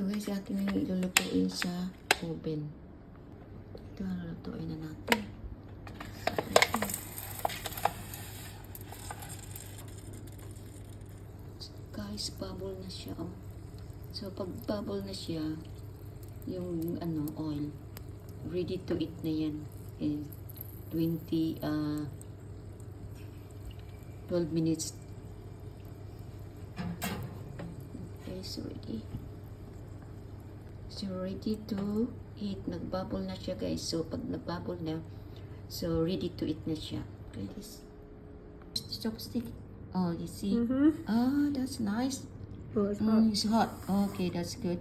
Ito guys, ating ilulutuin sa oven. Ito ang lulutuin na natin. Guys, bubble na siya. Oh. So, pag bubble na siya, yung oil, ready to eat na yan. 12 minutes. Okay, so ready. So, ready to eat. Nag-bubble na siya, guys. So, pag nag-bubble na, so, ready to eat na siya. Okay, this chopstick. Oh, you see? Oh, that's nice. Oh, it's hot. It's hot. Okay, that's good.